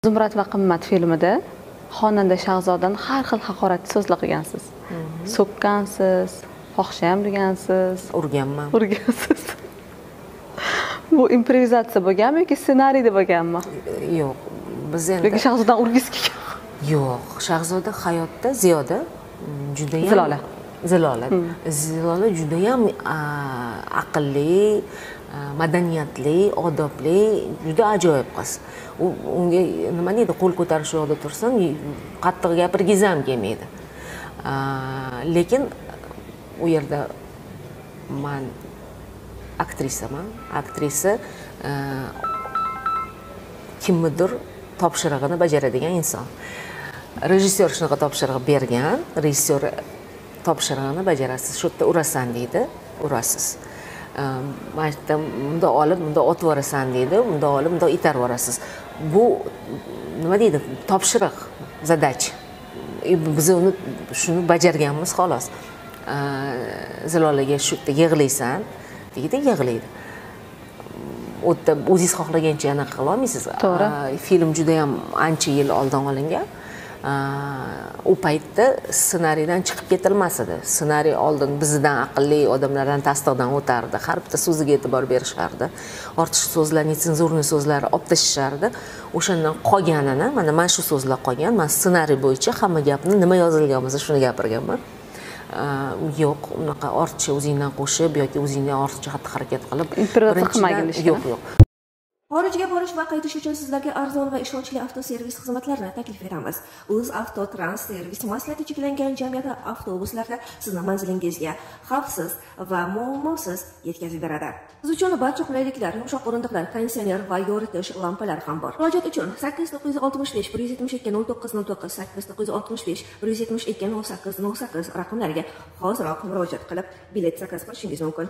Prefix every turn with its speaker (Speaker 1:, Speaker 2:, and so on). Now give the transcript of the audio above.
Speaker 1: Zumrad va qimmat filmida xonanda Shahzodaning har xil haqoratli so'zlar qilgansiz. So'kkansiz, fohisham degansiz, urgansiz. Bu improvizatsiya bo'lganmi yoki ssenariyda bo'lganmi?
Speaker 2: Yo'q, biz endi
Speaker 1: yoki Shahzodadan urgisi kelgan.
Speaker 2: Yo'q, Shahzoda hayotda Ziyoda juda ham Zilola juda ham aqlli, madaniyatli, odobli, juda ajoyib qiz. Unga nima deydi, qo'l ko'tarish yo'qda tursin, qattiq gapirgiz ham kelmaydi. Lekin u yerda men aktrisaman. Aktrisa kimnidir topshirig'ini bajaradigan inson. Rejissyor shunaqa topshiriq bergan, rejissyor topshirig'ini bajarasiz, shu yerda urasan deydi, urasiz. Bunda olib, bunda otib yuborasan deydi, bunda olib, bunda itarib yuborasiz. Bu nima deydi, topshiriq, zadach. Biz uni shuni bajarganmiz xolos. Zilolaga shu yerda yig'laysan deydi, yig'laydi. O'tda o'zingiz xohlagancha anaqa qila olmaysiz.
Speaker 1: To'g'ri.
Speaker 2: Film juda ham ancha yil oldin olingan. U paytda ssenariydan chiqib ketilmas edi. Ssenariy oldin bizdan aqlli odamlardan tasdiqdan o'tardi. Har bitta so'ziga e'tibor berishardi. Ortiqcha so'zlarni, senzurniy so'zlarni olib tashishardi. O'shandan qolganini, mana shu so'zlar qolgan. Men ssenariy bo'yicha hamma gapni nima yozilgan bo'lsa shuni gapirganman. Yo'q, unaqa ortiqcha o'zingdan qo'shib yoki o'zingdan ortiqcha xatti-harakat qilib
Speaker 1: improvizatsiya qilmagin ishni.
Speaker 2: Yo'q.
Speaker 3: Xorijga borish va qaytish uchun sizlarga arzon va ishonchli avtoservis xizmatlarini taklif etamiz. UzAvto Transservis maslahatli cheklangan jamiyati avtobuslarda sizni manzilingizga xavfsiz va muammosiz yetkazib beradi. Siz uchun barcha qulayliklar, yumshoq o'rindiqlar, konditsioner va yoritish lampalari ham bor. Murojaat uchun 8965 172 0909 8965 172 0808 raqamlariga hoziroq murojaat qilib, bilet zakaz qilishingiz mumkin.